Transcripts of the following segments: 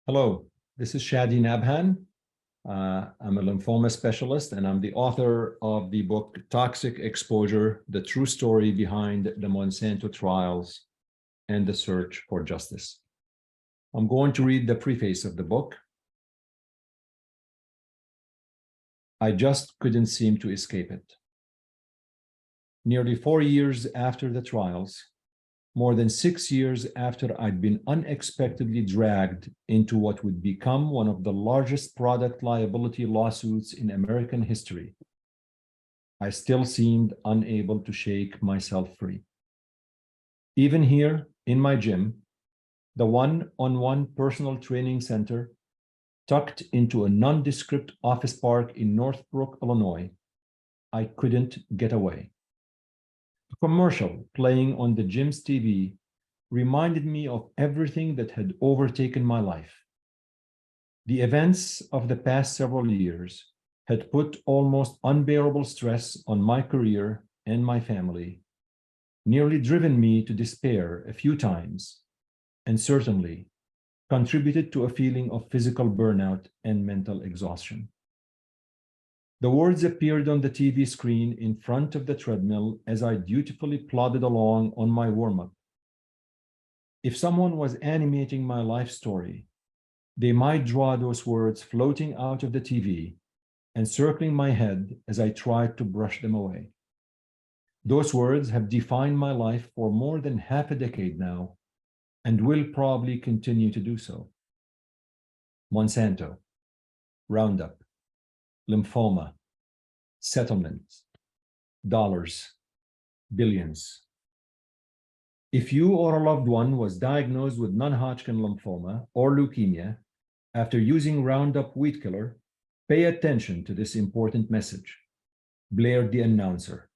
Hello, this is Chadi Nabhan. I'm a lymphoma specialist, and I'm the author of the book Toxic Exposure: The True Story Behind the Monsanto Trials and the Search for Justice. I'm going to read the preface of the book. I just couldn't seem to escape it. Nearly 4 years after the trials, more than 6 years after I'd been unexpectedly dragged into what would become one of the largest product liability lawsuits in American history, I still seemed unable to shake myself free. Even here in my gym, the one-on-one personal training center tucked into a nondescript office park in Northbrook, Illinois, I couldn't get away. A commercial playing on the gym's TV reminded me of everything that had overtaken my life. The events of the past several years had put almost unbearable stress on my career and my family, nearly driven me to despair a few times, and certainly contributed to a feeling of physical burnout and mental exhaustion. The words appeared on the TV screen in front of the treadmill as I dutifully plodded along on my warm-up. If someone was animating my life story, they might draw those words floating out of the TV and circling my head as I tried to brush them away. Those words have defined my life for more than half a decade now, and will probably continue to do so. Monsanto, Roundup, lymphoma, settlements, dollars, billions. If you or a loved one was diagnosed with non-Hodgkin lymphoma or leukemia after using Roundup weedkiller, pay attention to this important message, blared the announcer.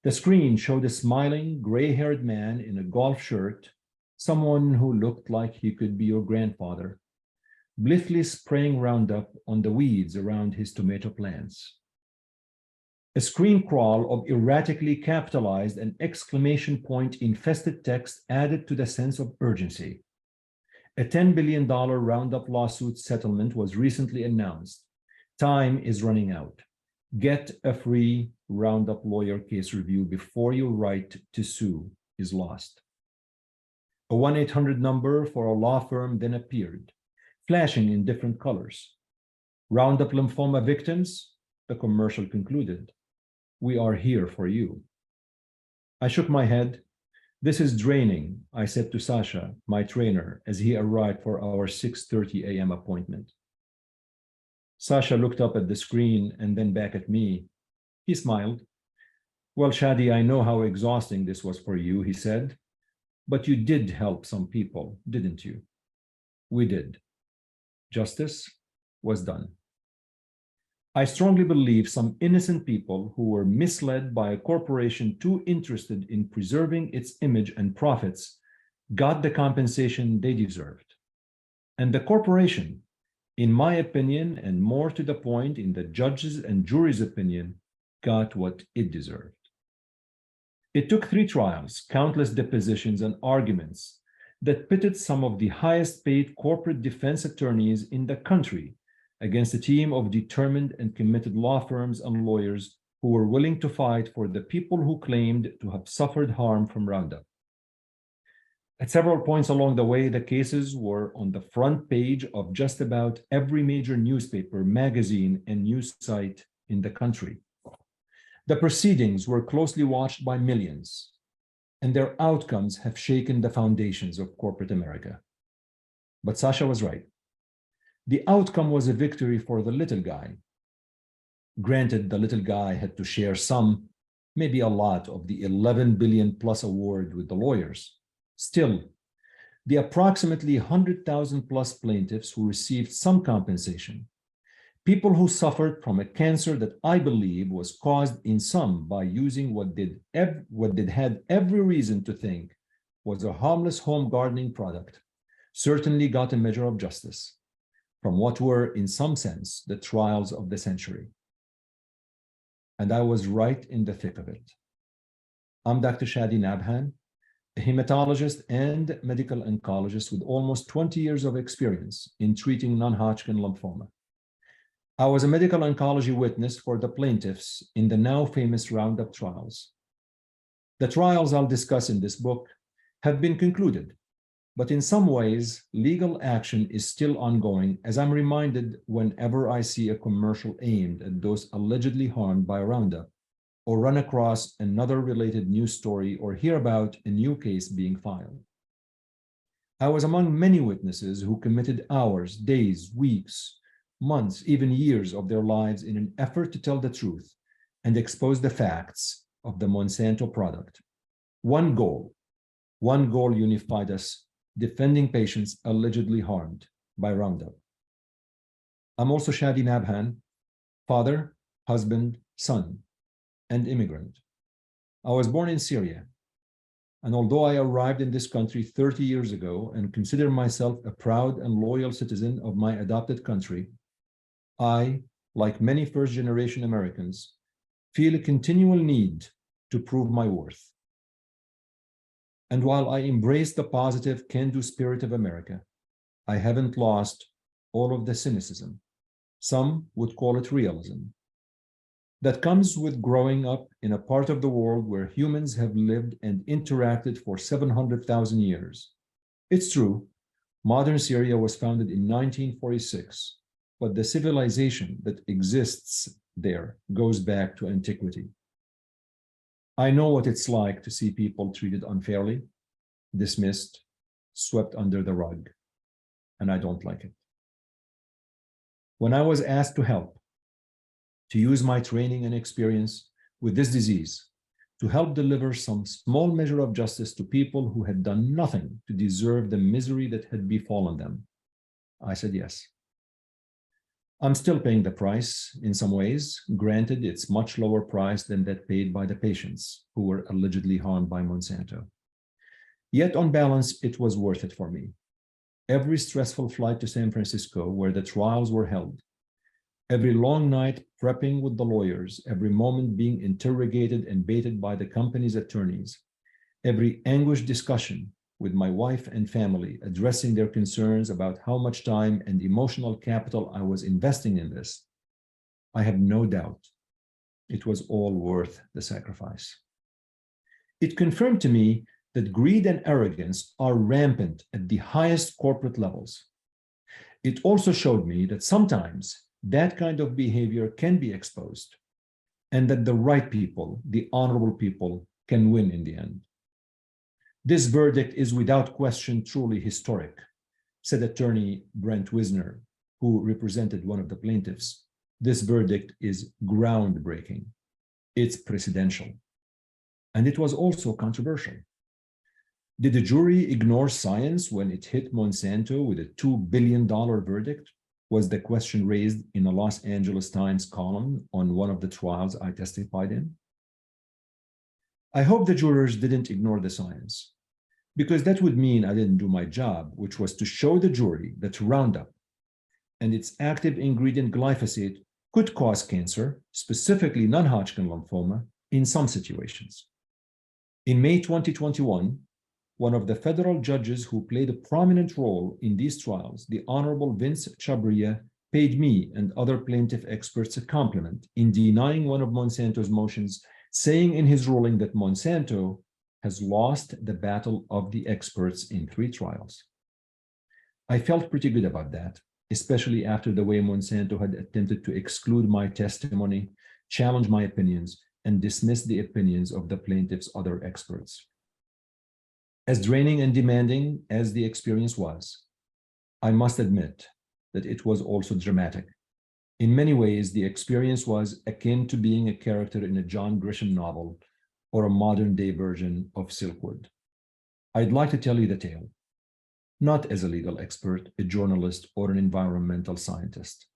The screen showed a smiling, gray-haired man in a golf shirt, someone who looked like he could be your grandfather, blithely spraying Roundup on the weeds around his tomato plants. A screen crawl of erratically capitalized and exclamation point infested text added to the sense of urgency. A $10 billion Roundup lawsuit settlement was recently announced. Time is running out. Get a free Roundup lawyer case review before your right to sue is lost. A 1-800 number for a law firm then appeared, flashing in different colors. Roundup lymphoma victims, the commercial concluded. We are here for you. I shook my head. This is draining, I said to Sasha, my trainer, as he arrived for our 6:30 a.m. appointment. Sasha looked up at the screen and then back at me. He smiled. Well, Chadi, I know how exhausting this was for you, he said, but you did help some people, didn't you? We did. Justice was done. I strongly believe some innocent people who were misled by a corporation too interested in preserving its image and profits got the compensation they deserved. And the corporation, in my opinion, and more to the point, in the judges' and jury's opinion, got what it deserved. It took 3 trials, countless depositions and arguments that pitted some of the highest paid corporate defense attorneys in the country against a team of determined and committed law firms and lawyers who were willing to fight for the people who claimed to have suffered harm from Roundup. At several points along the way, the cases were on the front page of just about every major newspaper, magazine, and news site in the country. The proceedings were closely watched by millions, and their outcomes have shaken the foundations of corporate America. But Sasha was right. The outcome was a victory for the little guy. Granted, the little guy had to share some, maybe a lot, of the 11 billion plus award with the lawyers. Still, the approximately 100,000 plus plaintiffs who received some compensation, people who suffered from a cancer that I believe was caused in some by using what they'd had every reason to think was a harmless home gardening product, certainly got a measure of justice from what were, in some sense, the trials of the century. And I was right in the thick of it. I'm Dr. Chadi Nabhan. a hematologist and medical oncologist with almost 20 years of experience in treating non-Hodgkin lymphoma. I was a medical oncology witness for the plaintiffs in the now famous Roundup trials. The trials I'll discuss in this book have been concluded, but in some ways, legal action is still ongoing, as I'm reminded whenever I see a commercial aimed at those allegedly harmed by Roundup, or run across another related news story or hear about a new case being filed. I was among many witnesses who committed hours, days, weeks, months, even years of their lives in an effort to tell the truth and expose the facts of the Monsanto product. One goal unified us, defending patients allegedly harmed by Roundup. I'm also Chadi Nabhan, father, husband, son, and immigrant. I was born in Syria, and although I arrived in this country 30 years ago and consider myself a proud and loyal citizen of my adopted country, I, like many first-generation Americans, feel a continual need to prove my worth. And while I embrace the positive can-do spirit of America, I haven't lost all of the cynicism. Some would call it realism. That comes with growing up in a part of the world where humans have lived and interacted for 700,000 years. It's true, modern Syria was founded in 1946, but the civilization that exists there goes back to antiquity. I know what it's like to see people treated unfairly, dismissed, swept under the rug, and I don't like it. When I was asked to help, to use my training and experience with this disease to help deliver some small measure of justice to people who had done nothing to deserve the misery that had befallen them, I said yes. I'm still paying the price in some ways. Granted, it's much lower price than that paid by the patients who were allegedly harmed by Monsanto. Yet on balance, it was worth it for me. Every stressful flight to San Francisco where the trials were held, every long night prepping with the lawyers, every moment being interrogated and baited by the company's attorneys, every anguished discussion with my wife and family addressing their concerns about how much time and emotional capital I was investing in this, I have no doubt it was all worth the sacrifice. It confirmed to me that greed and arrogance are rampant at the highest corporate levels. It also showed me that sometimes that kind of behavior can be exposed, and that the right people, the honorable people, can win in the end. This verdict is without question truly historic, said attorney Brent Wisner, who represented one of the plaintiffs. This verdict is groundbreaking. It's precedential. And it was also controversial. Did the jury ignore science when it hit Monsanto with a $2 billion verdict? Was the question raised in a Los Angeles Times column on one of the trials I testified in? I hope the jurors didn't ignore the science, because that would mean I didn't do my job, which was to show the jury that Roundup and its active ingredient glyphosate could cause cancer, specifically non-Hodgkin lymphoma, in some situations. In May 2021, one of the federal judges who played a prominent role in these trials, the Honorable Vince Chabria, paid me and other plaintiff experts a compliment in denying one of Monsanto's motions, saying in his ruling that Monsanto has lost the battle of the experts in 3 trials. I felt pretty good about that, especially after the way Monsanto had attempted to exclude my testimony, challenge my opinions, and dismiss the opinions of the plaintiff's other experts. As draining and demanding as the experience was, I must admit that it was also dramatic. In many ways, the experience was akin to being a character in a John Grisham novel or a modern-day version of Silkwood. I'd like to tell you the tale, not as a legal expert, a journalist, or an environmental scientist,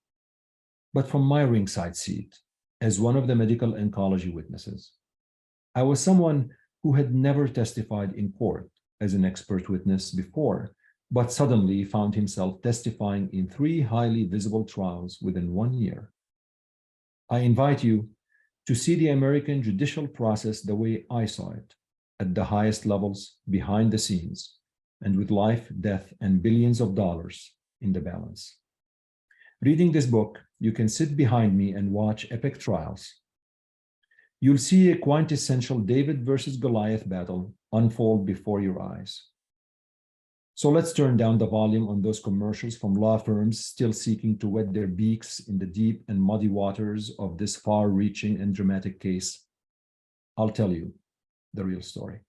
but from my ringside seat as one of the medical oncology witnesses. I was someone who had never testified in court as an expert witness before, but suddenly found himself testifying in 3 highly visible trials within 1 year. I invite you to see the American judicial process the way I saw it, at the highest levels behind the scenes, and with life, death, and billions of dollars in the balance. Reading this book, you can sit behind me and watch epic trials. You'll see a quintessential David versus Goliath battle unfold before your eyes. So let's turn down the volume on those commercials from law firms still seeking to wet their beaks in the deep and muddy waters of this far-reaching and dramatic case. I'll tell you the real story.